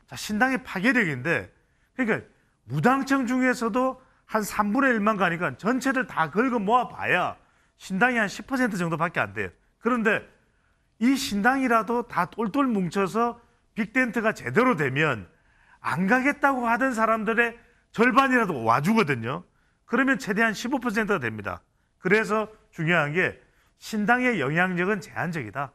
자, 신당의 파괴력인데, 그러니까 무당층 중에서도 한 3분의 1만 가니까 전체를 다 긁어 모아 봐야 신당이 한 10% 정도밖에 안 돼요. 그런데 이 신당이라도 다 똘똘 뭉쳐서 빅텐트가 제대로 되면 안 가겠다고 하던 사람들의 절반이라도 와주거든요. 그러면 최대한 15%가 됩니다. 그래서 중요한 게 신당의 영향력은 제한적이다.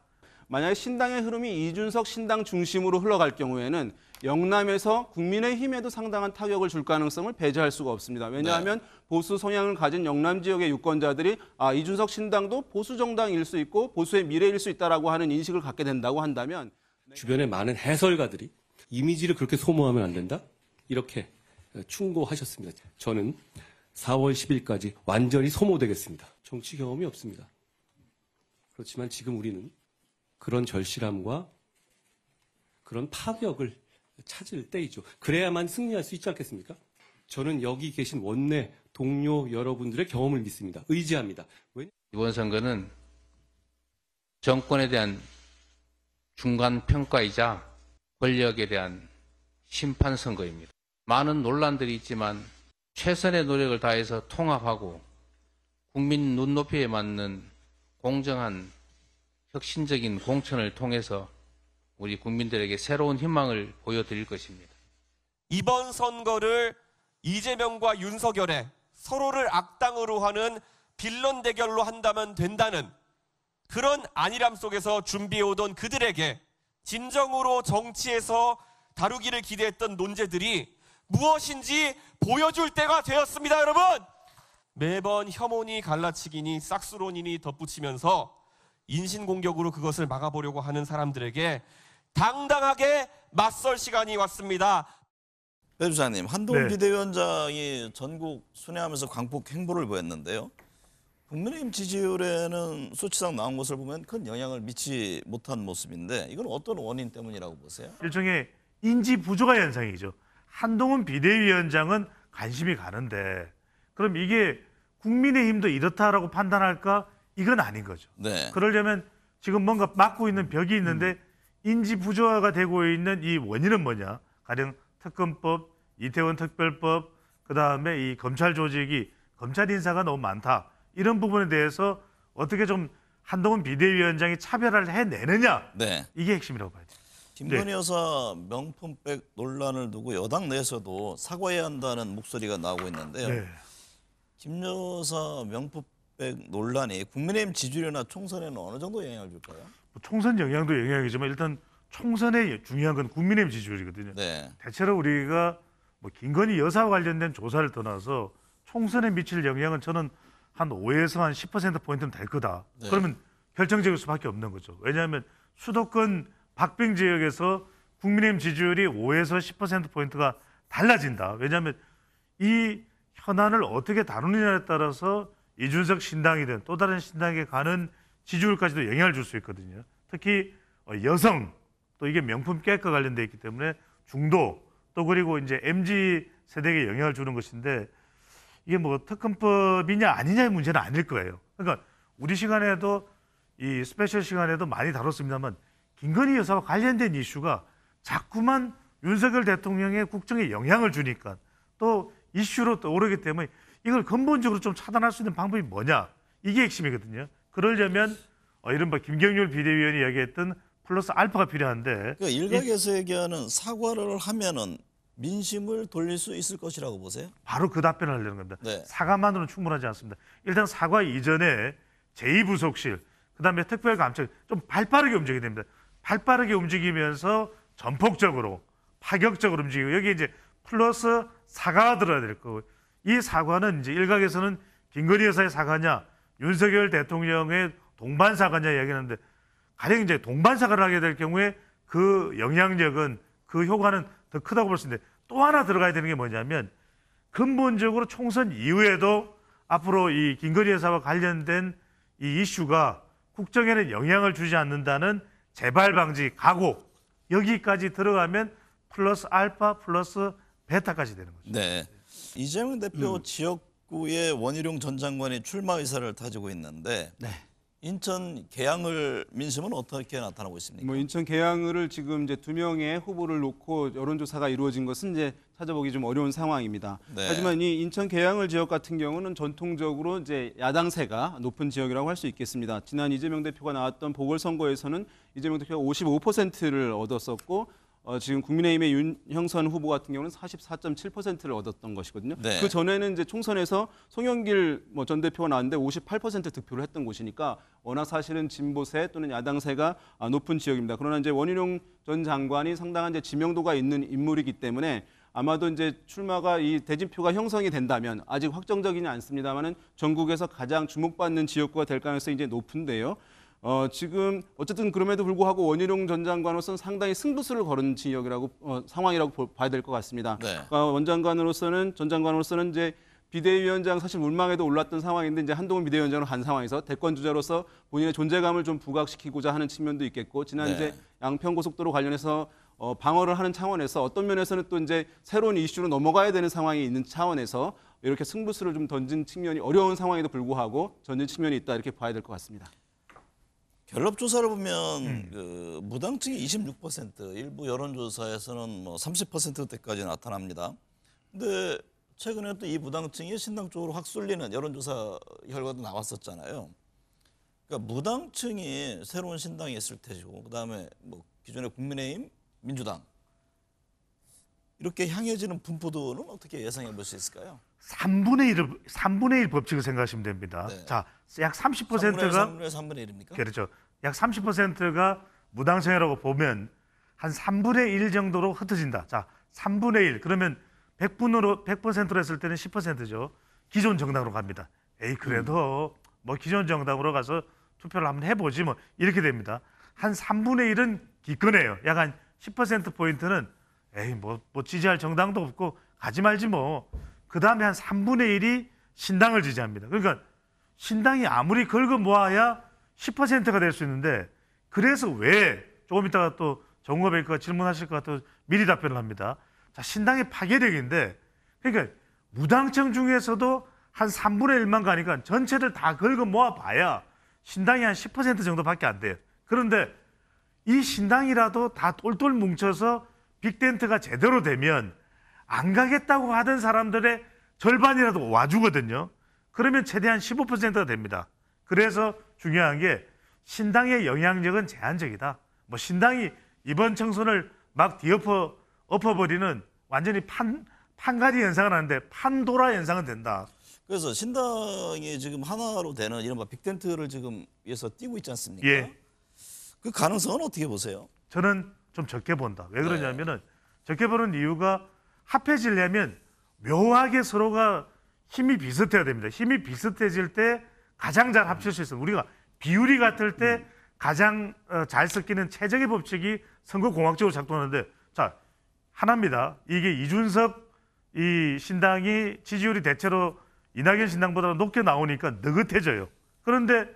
만약에 신당의 흐름이 이준석 신당 중심으로 흘러갈 경우에는 영남에서 국민의힘에도 상당한 타격을 줄 가능성을 배제할 수가 없습니다. 왜냐하면 보수 성향을 가진 영남 지역의 유권자들이 이준석 신당도 보수 정당일 수 있고 보수의 미래일 수 있다라고 하는 인식을 갖게 된다고 한다면 주변에 많은 해설가들이 이미지를 그렇게 소모하면 안 된다? 이렇게 충고하셨습니다. 저는 4월 10일까지 완전히 소모되겠습니다. 정치 경험이 없습니다. 그렇지만 지금 우리는 그런 절실함과 그런 파격을 찾을 때이죠. 그래야만 승리할 수 있지 않겠습니까? 저는 여기 계신 원내 동료 여러분들의 경험을 믿습니다. 의지합니다. 이번 선거는 정권에 대한 중간 평가이자 권력에 대한 심판 선거입니다. 많은 논란들이 있지만 최선의 노력을 다해서 통합하고 국민 눈높이에 맞는 공정한 혁신적인 공천을 통해서 우리 국민들에게 새로운 희망을 보여드릴 것입니다. 이번 선거를 이재명과 윤석열의 서로를 악당으로 하는 빌런 대결로 한다면 된다는 그런 안일함 속에서 준비해오던 그들에게 진정으로 정치에서 다루기를 기대했던 논제들이 무엇인지 보여줄 때가 되었습니다, 여러분! 매번 혐오니 갈라치기니 싹수론이니 덧붙이면서 인신공격으로 그것을 막아보려고 하는 사람들에게 당당하게 맞설 시간이 왔습니다. 배 주사님, 한동훈 비대위원장이 전국 순회하면서 광폭 행보를 보였는데요. 국민의힘 지지율에는 수치상 나온 것을 보면 큰 영향을 미치지 못한 모습인데 이건 어떤 원인 때문이라고 보세요? 일종의 인지 부조화 현상이죠. 한동훈 비대위원장은 관심이 가는데 그럼 이게 국민의힘도 이렇다라고 판단할까? 이건 아닌 거죠. 네. 그러려면 지금 뭔가 막고 있는 벽이 있는데 인지 부조화가 되고 있는 이 원인은 뭐냐? 가령 특검법, 이태원 특별법, 그다음에 이 검찰 조직이 검찰 인사가 너무 많다. 이런 부분에 대해서 어떻게 좀 한동훈 비대위원장이 차별화를 해내느냐. 네. 이게 핵심이라고 봐야 돼요. 김건희 여사 명품백 논란을 두고 여당 내에서도 사과해야 한다는 목소리가 나오고 있는데요. 네. 김 여사 명품백 논란이 국민의힘 지지율이나 총선에는 어느 정도 영향을 줄까요? 총선 영향도 영향이지만 일단 총선에 중요한 건 국민의힘 지지율이거든요. 네. 대체로 우리가 뭐 김건희 여사와 관련된 조사를 떠나서 총선에 미칠 영향은 저는 한 5에서 한 10%포인트는 될 거다. 네. 그러면 결정적일 수밖에 없는 거죠. 왜냐하면 수도권 박빙 지역에서 국민의힘 지지율이 5에서 10%포인트가 달라진다. 왜냐하면 이 현안을 어떻게 다루느냐에 따라서 이준석 신당이든 또 다른 신당에 가는 지지율까지도 영향을 줄 수 있거든요. 특히 여성, 또 이게 명품백과 관련돼 있기 때문에 중도, 또 그리고 이제 MZ 세대에게 영향을 주는 것인데 이게 뭐 특검법이냐 아니냐의 문제는 아닐 거예요. 그러니까 우리 시간에도 이 스페셜 시간에도 많이 다뤘습니다만 김건희 여사와 관련된 이슈가 자꾸만 윤석열 대통령의 국정에 영향을 주니까 또 이슈로 떠오르기 때문에 이걸 근본적으로 좀 차단할 수 있는 방법이 뭐냐. 이게 핵심이거든요. 그러려면 이른바 김경률 비대위원이 이야기했던 플러스 알파가 필요한데 그러니까 일각에서 얘기하는 사과를 하면은 민심을 돌릴 수 있을 것이라고 보세요? 바로 그 답변을 하려는 겁니다. 네. 사과만으로는 충분하지 않습니다. 일단 사과 이전에 제2부속실, 그다음에 특별감찰 좀 발빠르게 움직여야 됩니다. 발빠르게 움직이면서 전폭적으로, 파격적으로 움직이고 여기 이제 플러스 사과가 들어야 될 거고 이 사과는 이제 일각에서는 김건희 여사의 사과냐, 윤석열 대통령의 동반 사과냐 이야기하는데 가령 이제 동반 사과를 하게 될 경우에 그 영향력은 그 효과는 더 크다고 볼 수 있는데 또 하나 들어가야 되는 게 뭐냐면 근본적으로 총선 이후에도 앞으로 이 김건희 여사와 관련된 이 이슈가 국정에는 영향을 주지 않는다는 재발 방지 각오 여기까지 들어가면 플러스 알파 플러스 베타까지 되는 거죠. 네. 이재명 대표 지역구의 원희룡 전 장관이 출마 의사를 다지고 있는데 네. 인천 계양을 민심은 어떻게 나타나고 있습니까? 뭐 인천 계양을 지금 이제 2명의 후보를 놓고 여론조사가 이루어진 것은 이제 찾아보기 좀 어려운 상황입니다. 네. 하지만 이 인천 계양을 지역 같은 경우는 전통적으로 이제 야당세가 높은 지역이라고 할 수 있겠습니다. 지난 이재명 대표가 나왔던 보궐선거에서는 이재명 대표가 55%를 얻었었고 지금 국민의힘의 윤형선 후보 같은 경우는 44.7%를 얻었던 것이거든요. 네. 그 전에는 이제 총선에서 송영길 전 대표가 나왔는데 58% 득표를 했던 곳이니까 워낙 사실은 진보세 또는 야당세가 높은 지역입니다. 그러나 이제 원희룡 전 장관이 상당한 이제 지명도가 있는 인물이기 때문에 아마도 이제 출마가 이 대진표가 형성이 된다면 아직 확정적이지 않습니다만은 전국에서 가장 주목받는 지역구가 될 가능성이 이제 높은데요. 지금 어쨌든 그럼에도 불구하고 원희룡 전 장관으로서는 상당히 승부수를 거는 지역이라고 상황이라고 봐야 될 것 같습니다. 네. 전 장관으로서는 이제 비대위원장 사실 물망에도 올랐던 상황인데 이제 한동훈 비대위원장으로 간 상황에서 대권 주자로서 본인의 존재감을 좀 부각시키고자 하는 측면도 있겠고 지난 네. 이제 양평고속도로 관련해서 방어를 하는 차원에서 어떤 면에서는 또 이제 새로운 이슈로 넘어가야 되는 상황이 있는 차원에서 이렇게 승부수를 좀 던진 측면이 어려운 상황에도 불구하고 던진 측면이 있다 이렇게 봐야 될 것 같습니다. 갤럽 조사를 보면 그 무당층이 26%, 일부 여론조사에서는 뭐 30%대까지 나타납니다. 근데 최근에 또 이 무당층이 신당 쪽으로 확 쏠리는 여론조사 결과도 나왔었잖아요. 그러니까 무당층이 새로운 신당이 있을 테고, 그다음에 뭐 기존의 국민의힘, 민주당 이렇게 향해지는 분포도는 어떻게 예상해 볼 수 있을까요? 3분의 1 법칙을 생각하시면 됩니다. 네. 자, 약 30%가 3분의 1입니까? 그렇죠. 약 30%가 무당층이라고 보면 한 3분의 1 정도로 흩어진다. 자, 3분의 1 그러면 100%로 했을 때는 10%죠. 기존 정당으로 갑니다. 에이 그래도 뭐 기존 정당으로 가서 투표를 한번 해보지 뭐 이렇게 됩니다. 한 3분의 1은 기권해요. 약 한 10%포인트는 에이 뭐 지지할 정당도 없고 가지 말지 뭐. 그 다음에 한 3분의 1이 신당을 지지합니다. 그러니까 신당이 아무리 긁어 모아야 10%가 될 수 있는데 그래서 왜 조금 이따가 또 정우가 뱅크가 질문하실 것 같아서 미리 답변을 합니다. 자, 신당의 파괴력인데 그러니까 무당층 중에서도 한 3분의 1만 가니까 전체를 다 긁어 모아 봐야 신당이 한 10% 정도밖에 안 돼요. 그런데 이 신당이라도 다 똘똘 뭉쳐서 빅텐트가 제대로 되면 안 가겠다고 하던 사람들의 절반이라도 와주거든요. 그러면 최대한 15%가 됩니다. 그래서 중요한 게 신당의 영향력은 제한적이다. 뭐 신당이 이번 총선을 막 엎어버리는 완전히 판가리 현상은 아닌데 판도라 현상은 된다. 그래서 신당이 지금 하나로 되는 이른바 빅텐트를 지금 위해서 뛰고 있지 않습니까? 예. 그 가능성은 어떻게 보세요? 저는 좀 적게 본다. 왜 그러냐면은 적게 보는 이유가 합해지려면 묘하게 서로가 힘이 비슷해야 됩니다. 힘이 비슷해질 때 가장 잘 합칠 수 있어요. 우리가 비율이 같을 때 가장 잘 섞이는 최적의 법칙이 선거공학적으로 작동하는데 자 하나입니다. 이게 이준석 이 신당이 지지율이 대체로 이낙연 신당보다 높게 나오니까 느긋해져요. 그런데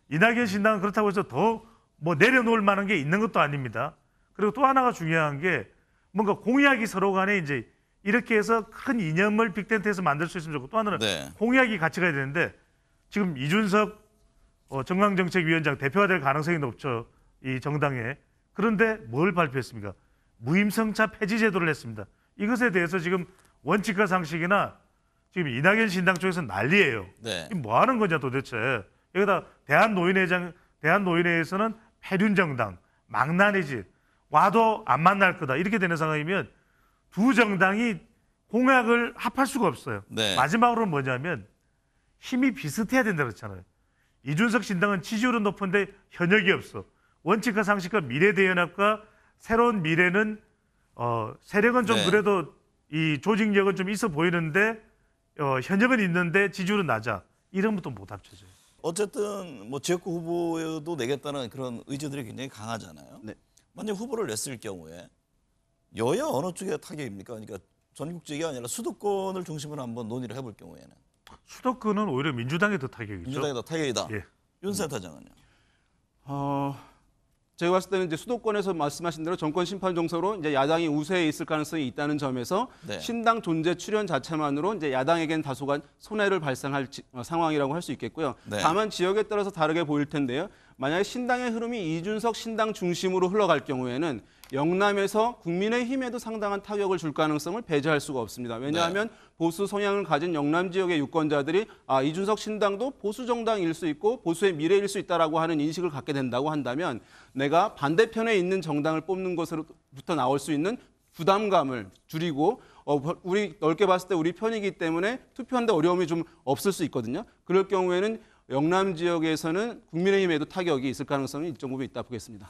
이낙연 신당은 그렇다고 해서 더 뭐 내려놓을 만한 게 있는 것도 아닙니다. 그리고 또 하나가 중요한 게 뭔가 공약이 서로 간에 이제 이렇게 해서 큰 이념을 빅텐트에서 만들 수 있으면 좋고 또 하나는 공약이 같이 가야 되는데 지금 이준석 정강정책위원장 대표가 될 가능성이 높죠. 이 정당에. 그런데 뭘 발표했습니까? 무임승차 폐지 제도를 했습니다. 이것에 대해서 지금 원칙과 상식이나 지금 이낙연 신당 쪽에서 난리예요. 네. 뭐 하는 거냐 도대체. 여기다 대한노인회에서는 폐륜정당, 망나니짓, 와도 안 만날 거다. 이렇게 되는 상황이면 두 정당이 공약을 합할 수가 없어요. 네. 마지막으로는 뭐냐면 힘이 비슷해야 된다고 그랬잖아요. 이준석 신당은 지지율은 높은데 현역이 없어. 원칙과 상식과 미래대연합과 새로운 미래는 세력은 좀 그래도 이 조직력은 좀 있어 보이는데 현역은 있는데 지지율은 낮아. 이런 것도 못 합쳐져요. 어쨌든 뭐 지역구 후보도 내겠다는 그런 의지들이 굉장히 강하잖아요. 네. 만약 후보를 냈을 경우에 여야 어느 쪽에 타격입니까? 그러니까 전국적이 아니라 수도권을 중심으로 한번 논의를 해볼 경우에는 수도권은 오히려 민주당에 더 타격이죠. 민주당이 더 타격이다. 예. 윤 센터장은요? 제가 봤을 때는 이제 수도권에서 말씀하신 대로 정권 심판 정서로 이제 야당이 우세에 있을 가능성이 있다는 점에서 네. 신당 존재 출현 자체만으로 이제 야당에겐 다소간 손해를 발생할 상황이라고 할 수 있겠고요. 네. 다만 지역에 따라서 다르게 보일 텐데요. 만약에 신당의 흐름이 이준석 신당 중심으로 흘러갈 경우에는 영남에서 국민의힘에도 상당한 타격을 줄 가능성을 배제할 수가 없습니다. 왜냐하면 보수 성향을 가진 영남 지역의 유권자들이 이준석 신당도 보수 정당일 수 있고 보수의 미래일 수 있다라고 하는 인식을 갖게 된다고 한다면 내가 반대편에 있는 정당을 뽑는 것으로부터 나올 수 있는 부담감을 줄이고 우리 넓게 봤을 때 우리 편이기 때문에 투표하는데 어려움이 좀 없을 수 있거든요. 그럴 경우에는 영남 지역에서는 국민의힘에도 타격이 있을 가능성이 일정 부분 있다 보겠습니다.